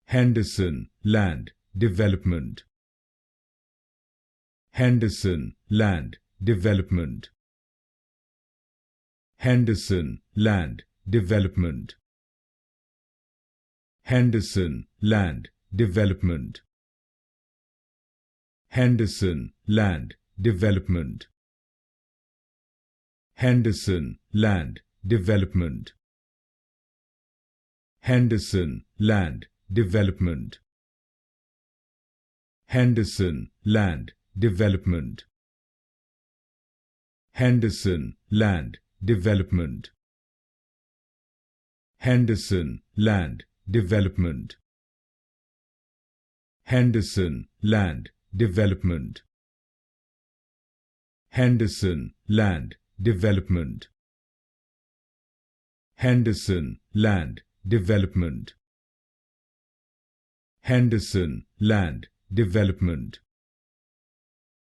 Henderson Land Development. Henderson Land Development. Henderson Land Development. Henderson Land Development. Henderson Land Development. Henderson Land Development. Henderson Land Development. Henderson Land Development. Henderson Land Development. Henderson Land Development. Henderson Land Development. Henderson Land Development. Henderson Land Development. Henderson Land Development.